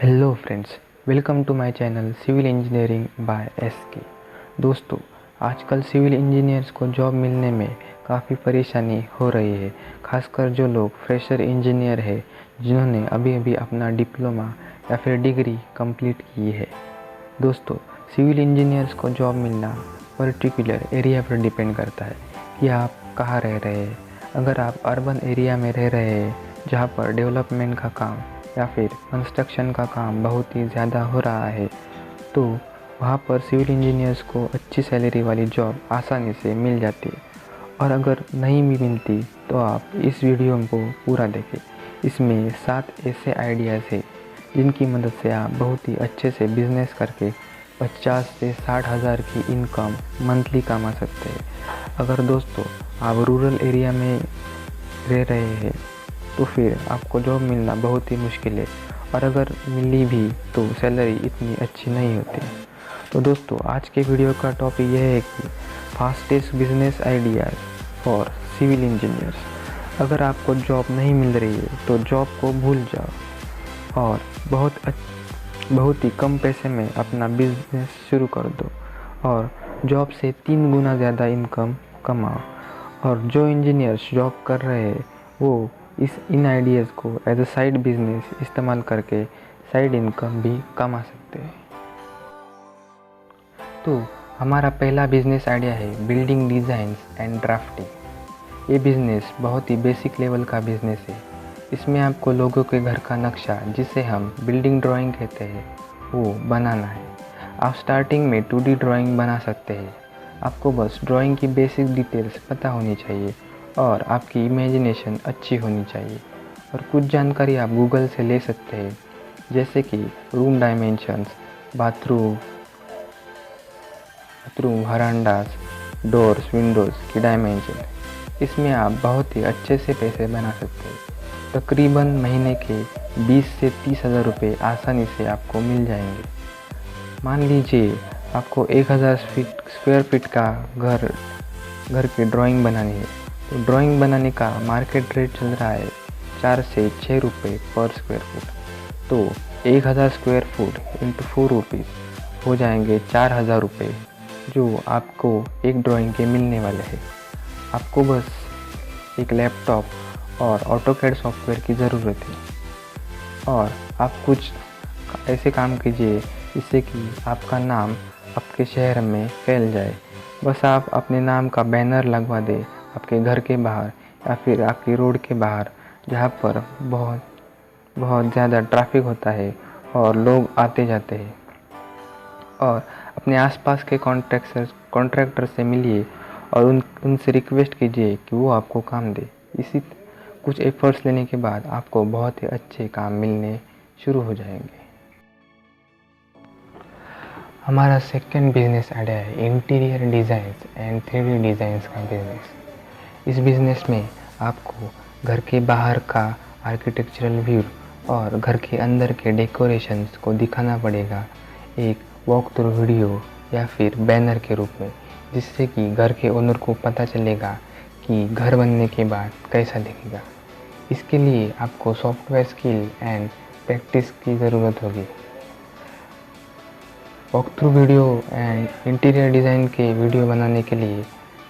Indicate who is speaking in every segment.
Speaker 1: Hello friends, welcome to my channel civil engineering by SK. दोस्तों, आजकल civil engineers को job मिलने में काफ़ी परेशानी हो रही है, खासकर जो लोग फ्रेशर इंजीनियर है जिन्होंने अभी अभी अपना डिप्लोमा या फिर डिग्री कंप्लीट की है। दोस्तों, सिविल इंजीनियर्स को जॉब मिलना पर्टिकुलर एरिया पर डिपेंड करता है कि आप कहाँ रह रहे हैं। अगर आप अर्बन एरिया में रह रहे हैं जहाँ पर डेवलपमेंट का काम या फिर कंस्ट्रक्शन का काम बहुत ही ज़्यादा हो रहा है, तो वहाँ पर सिविल इंजीनियर्स को अच्छी सैलरी वाली जॉब आसानी से मिल जाती है। और अगर नहीं भी मिलती तो आप इस वीडियो को पूरा देखें। इसमें 7 ऐसे आइडियाज़ हैं जिनकी मदद से आप बहुत ही अच्छे से बिजनेस करके 50 से 60 हज़ार की इनकम मंथली कमा सकते हैं। अगर दोस्तों आप रूरल एरिया में रह रहे हैं तो फिर आपको जॉब मिलना बहुत ही मुश्किल है, और अगर मिली भी तो सैलरी इतनी अच्छी नहीं होती। तो दोस्तों, आज के वीडियो का टॉपिक यह है कि fastest business ideas for civil engineers. अगर आपको जॉब नहीं मिल रही है तो जॉब को भूल जाओ और बहुत ही कम पैसे में अपना बिजनेस शुरू कर दो और जॉब से 3 गुना ज़्यादा इनकम कमाओ। और जो इंजीनियर्स जॉब कर रहे हैं वो इन आइडियाज़ को एज अ साइड बिजनेस इस्तेमाल करके साइड इनकम भी कमा सकते हैं। तो हमारा पहला बिजनेस आइडिया है बिल्डिंग डिज़ाइंस एंड ड्राफ्टिंग। ये बिज़नेस बहुत ही बेसिक लेवल का बिज़नेस है। इसमें आपको लोगों के घर का नक्शा, जिसे हम बिल्डिंग ड्राइंग कहते हैं, वो बनाना है। आप स्टार्टिंग में 2D ड्राइंग बना सकते हैं। आपको बस ड्राइंग की बेसिक डिटेल्स पता होनी चाहिए और आपकी इमेजिनेशन अच्छी होनी चाहिए। और कुछ जानकारी आप गूगल से ले सकते हैं, जैसे कि room dimensions, bathroom, verandas, doors, windows की डायमेंशन। इसमें आप बहुत ही अच्छे से पैसे बना सकते हैं। तकरीबन महीने के 20 से 30 हज़ार रुपये आसानी से आपको मिल जाएंगे। मान लीजिए आपको 1000 स्क्वायर फीट का घर की ड्राइंग बनानी है, तो ड्राइंग बनाने का मार्केट रेट चल रहा है 4 से 6 रुपये पर स्क्वायर फुट। तो 1000 स्क्वायर फुट इंटू 4 रुपीज़ हो जाएंगे 4000 रुपये, जो आपको एक ड्राइंग के मिलने वाले हैं। आपको बस एक लैपटॉप और ऑटोकैड सॉफ्टवेयर की ज़रूरत है, और आप कुछ ऐसे काम कीजिए जिससे कि आपका नाम आपके शहर में फैल जाए। बस आप अपने नाम का बैनर लगवा दें आपके घर के बाहर या फिर आपकी रोड के बाहर, जहाँ पर बहुत ज़्यादा ट्रैफिक होता है और लोग आते जाते हैं। और अपने आसपास के कॉन्ट्रैक्टर से मिलिए और उनसे रिक्वेस्ट कीजिए कि वो आपको काम दे। इसी कुछ एफर्ट्स लेने के बाद आपको बहुत ही अच्छे काम मिलने शुरू हो जाएंगे। हमारा सेकंड बिजनेस आइडिया है interior designs and 3D designs का बिजनेस। इस बिज़नेस में आपको घर के बाहर का आर्किटेक्चरल व्यू और घर के अंदर के डेकोरेशंस को दिखाना पड़ेगा एक वॉक थ्रू वीडियो या फिर बैनर के रूप में, जिससे कि घर के ओनर को पता चलेगा कि घर बनने के बाद कैसा दिखेगा। इसके लिए आपको सॉफ्टवेयर स्किल एंड प्रैक्टिस की ज़रूरत होगी। Walk through video and interior design के वीडियो बनाने के लिए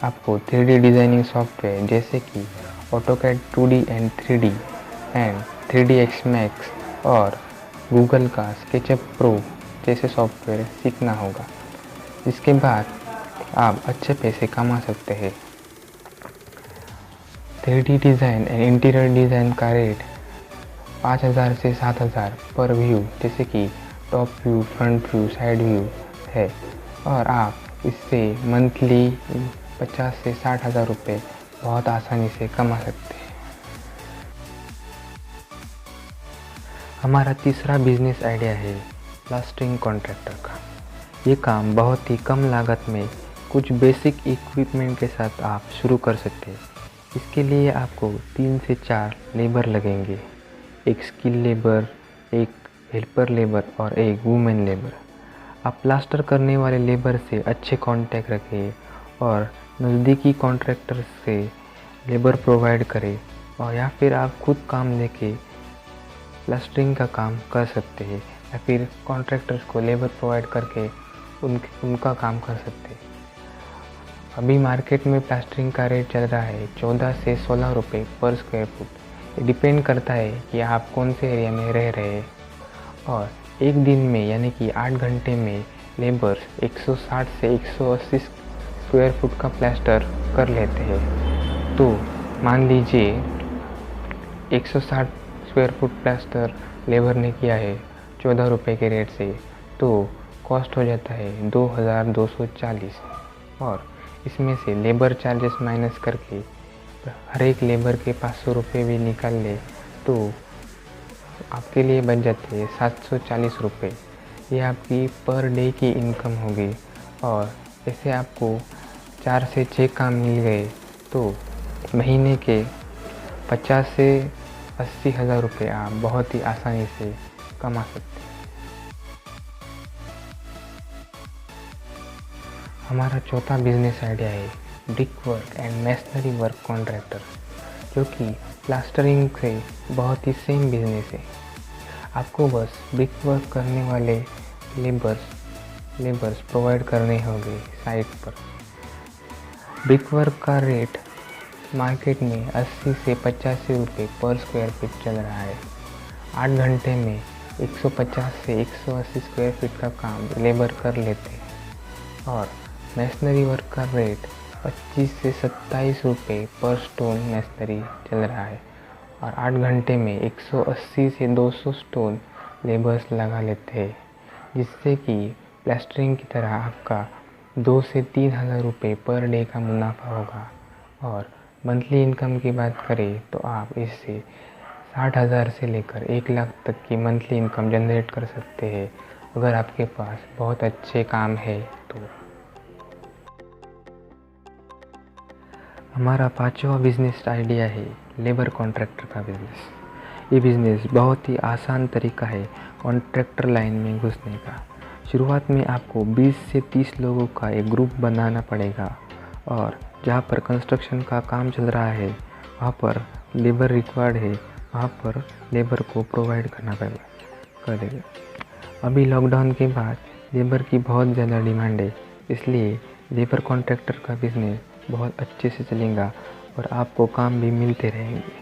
Speaker 1: आपको 3D डिज़ाइनिंग सॉफ्टवेयर जैसे कि AutoCAD 2D and 3D and 3ds Max और गूगल का स्केचअप प्रो जैसे सॉफ्टवेयर सीखना होगा, जिसके बाद आप अच्छे पैसे कमा सकते हैं। 3D design and interior design का रेट 5000 से 7000 पर व्यू, जैसे कि top view, front view, side view है, और आप इससे मंथली 50 से 60 हज़ार रुपये बहुत आसानी से कमा सकते हैं। हमारा तीसरा बिजनेस आइडिया है प्लास्टरिंग कॉन्ट्रैक्टर का। ये काम बहुत ही कम लागत में कुछ बेसिक इक्विपमेंट के साथ आप शुरू कर सकते हैं। इसके लिए आपको 3 से 4 लेबर लगेंगे, एक स्किल लेबर, एक हेल्पर लेबर और एक वुमेन लेबर। आप प्लास्टर करने वाले लेबर से अच्छे कांटेक्ट रखें और नज़दीकी कॉन्ट्रैक्टर से लेबर प्रोवाइड करें, और या फिर आप खुद काम लेके प्लास्टरिंग का काम कर सकते हैं या फिर कॉन्ट्रैक्टर्स को लेबर प्रोवाइड करके उनका काम कर सकते हैं। अभी मार्केट में प्लास्टरिंग का रेट चल रहा है 14 से 16 रुपये पर स्क्वायर फुट। ये डिपेंड करता है कि आप कौन से एरिया में रह रहे हैं। और एक दिन में यानी कि 8 घंटे में लेबर्स 160 से 180 स्क्वायर फुट का प्लास्टर कर लेते हैं। तो मान लीजिए 160 स्क्वायर फुट प्लास्टर लेबर ने किया है 14 रुपये के रेट से, तो कॉस्ट हो जाता है 2240। और इसमें से लेबर चार्जेस माइनस करके हर एक लेबर के 500 रुपये भी निकाल ले तो आपके लिए बच जाते हैं 740 रुपये। ये आपकी पर डे की इनकम होगी। और ऐसे आपको 4 से 6 काम मिल गए तो महीने के 50 से 80 हज़ार रुपये आप बहुत ही आसानी से कमा सकते हैं। हमारा चौथा बिजनेस आइडिया है brick work and masonry work contractor, जो कि प्लास्टरिंग से बहुत ही सेम बिजनेस है। आपको बस ब्रिक वर्क करने वाले लेबर्स प्रोवाइड करने होंगे साइट पर। ब्रिक वर्क का रेट मार्केट में 80 से 85 रुपये पर स्क्वायर फीट चल रहा है। 8 घंटे में 150 से 180 स्क्वायर फीट का काम लेबर कर लेते हैं। और मैसनरी वर्क का रेट 25 से 27 रुपये पर स्टोन मैसनरी चल रहा है। और 8 घंटे में 180 से 200 स्टोन लेबर्स लगा लेते हैं, जिससे कि प्लास्टरिंग की तरह आपका 2 से 3 हज़ार रुपये पर डे का मुनाफा होगा। और मंथली इनकम की बात करें तो आप इससे 60,000 से लेकर 1 लाख तक की मंथली इनकम जनरेट कर सकते हैं, अगर आपके पास बहुत अच्छे काम है तो। हमारा 5वां बिजनेस आइडिया है लेबर कॉन्ट्रैक्टर का बिज़नेस। ये बिज़नेस बहुत ही आसान तरीका है कॉन्ट्रैक्टर लाइन में घुसने का। शुरुआत में आपको 20 से 30 लोगों का एक ग्रुप बनाना पड़ेगा, और जहाँ पर कंस्ट्रक्शन का काम चल रहा है वहाँ पर लेबर रिक्वायर्ड है, वहाँ पर लेबर को प्रोवाइड करना पड़ेगा। अभी लॉकडाउन के बाद लेबर की बहुत ज़्यादा डिमांड है, इसलिए लेबर कॉन्ट्रैक्टर का बिज़नेस बहुत अच्छे से चलेगा और आपको काम भी मिलते रहेंगे।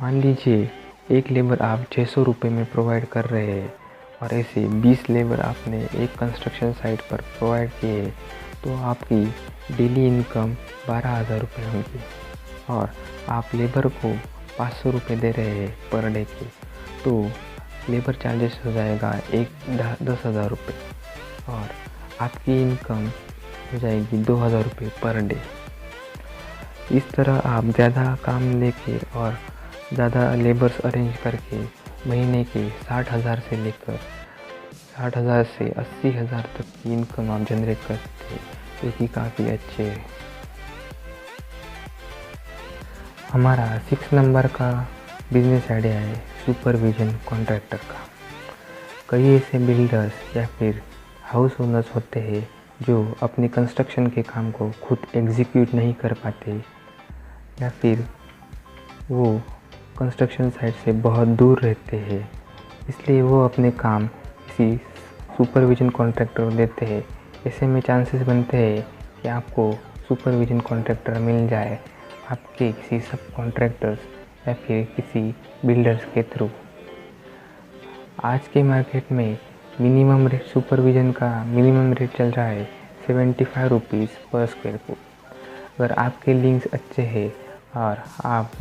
Speaker 1: मान लीजिए एक लेबर आप 600 रुपये में प्रोवाइड कर रहे हैं, और ऐसे 20 लेबर आपने एक कंस्ट्रक्शन साइट पर प्रोवाइड किए, तो आपकी डेली इनकम 12,000 रुपये होगी। और आप लेबर को 500 रुपये दे रहे हैं पर डे के, तो लेबर चार्जेस हो जाएगा 10,000 रुपये, और आपकी इनकम हो जाएगी 2,000 रुपये पर डे। इस तरह आप ज़्यादा काम लेके और ज़्यादा लेबर्स अरेंज करके महीने के 60,000 से लेकर 60,000 से 80,000 तक की इनकम आप जनरेट कर सकते हैं, जो कि काफ़ी अच्छे है। हमारा 6 नंबर का बिजनेस आइडिया है सुपरविजन कॉन्ट्रैक्टर का। कई ऐसे बिल्डर्स या फिर हाउस ओनर्स होते हैं जो अपने कंस्ट्रक्शन के काम को खुद एग्जीक्यूट नहीं कर पाते, या फिर वो कंस्ट्रक्शन साइट से बहुत दूर रहते हैं, इसलिए वो अपने काम किसी सुपरविजन कॉन्ट्रैक्टर को देते हैं। ऐसे में चांसेस बनते हैं कि आपको सुपरविजन कॉन्ट्रैक्टर मिल जाए आपके किसी सब कॉन्ट्रैक्टर्स या फिर किसी बिल्डर्स के थ्रू। आज के मार्केट में मिनिमम रेट सुपरविजन का मिनिमम रेट चल रहा है 75 रुपीज़ पर स्क्वायर फुट। अगर आपके लिंक्स अच्छे हैं और आप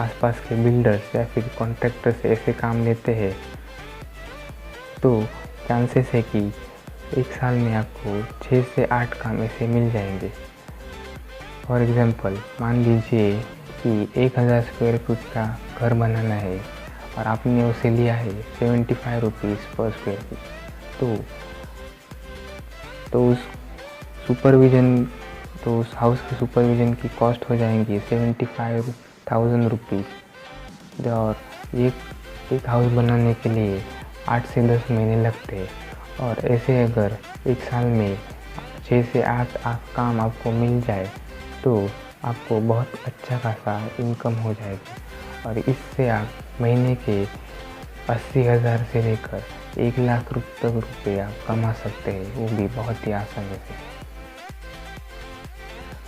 Speaker 1: आसपास के बिल्डर्स या फिर कॉन्ट्रैक्टर से ऐसे काम लेते हैं, तो चांसेस है कि एक साल में आपको 6 से 8 काम ऐसे मिल जाएंगे। फॉर एग्ज़ाम्पल, मान लीजिए कि 1000 स्क्वायर फुट का घर बनाना है और आपने उसे लिया है 75 रुपीज़ पर स्क्वायर फीट, तो उस हाउस की सुपरविजन की कॉस्ट हो जाएंगी 75,000 रुपीज़। और एक हाउस बनाने के लिए 8 से 10 महीने लगते हैं, और ऐसे अगर एक साल में 6 से 8 काम आपको मिल जाए तो आपको बहुत अच्छा खासा इनकम हो जाएगी। और इससे आप महीने के 80,000 से लेकर 1 लाख तक रुपये आप कमा सकते हैं, वो भी बहुत ही आसानी से।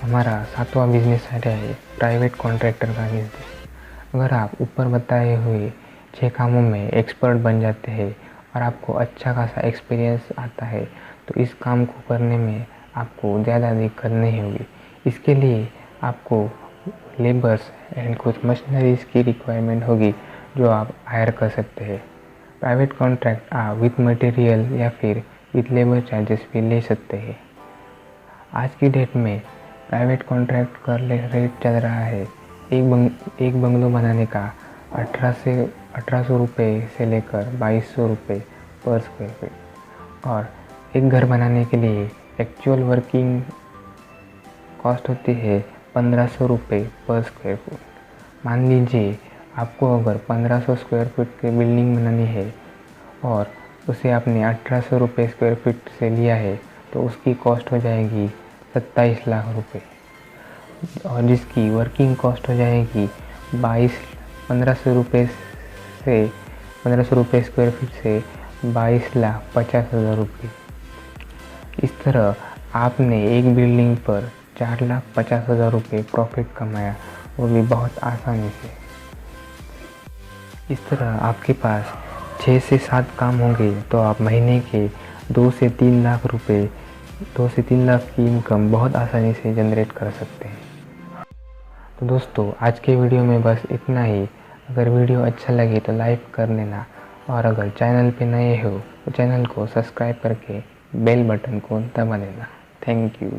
Speaker 1: हमारा 7वां बिजनेस आइडिया है प्राइवेट कॉन्ट्रैक्टर का बिजनेस। अगर आप ऊपर बताए हुए 6 कामों में एक्सपर्ट बन जाते हैं और आपको अच्छा खासा एक्सपीरियंस आता है, तो इस काम को करने में आपको ज़्यादा दिक्कत नहीं होगी। इसके लिए आपको लेबर्स एंड कुछ मशीनरीज की रिक्वायरमेंट होगी जो आप हायर कर सकते हैं। प्राइवेट कॉन्ट्रैक्ट आप विथ मटेरियल या फिर विथ लेबर चार्जेस भी ले सकते हैं। आज की डेट में प्राइवेट कॉन्ट्रैक्ट का रेट चल रहा है एक बंगलो बनाने का 1800 रुपये से लेकर 2200 रुपये पर स्क्वायर फीट, और एक घर बनाने के लिए एक्चुअल वर्किंग कॉस्ट होती है 1500 रुपये पर स्क्वायर फीट। मान लीजिए आपको अगर 1500 स्क्वायर फीट की बिल्डिंग बनानी है और उसे आपने 1800 रुपये स्क्वायर फीट से लिया है, तो उसकी कॉस्ट हो जाएगी 27 लाख रुपये, और जिसकी वर्किंग कॉस्ट हो जाएगी 1500 रुपये स्क्वायर फीट से 22,50,000 रुपये। इस तरह आपने एक बिल्डिंग पर 4,50,000 रुपये प्रॉफिट कमाया, वो भी बहुत आसानी से। इस तरह आपके पास 6 से 7 काम होंगे तो आप महीने के 2 से 3 लाख की इनकम बहुत आसानी से जनरेट कर सकते हैं। तो दोस्तों, आज के वीडियो में बस इतना ही। अगर वीडियो अच्छा लगे तो लाइक कर लेना, और अगर चैनल पे नए हो तो चैनल को सब्सक्राइब करके बेल बटन को दबा देना। Thank you.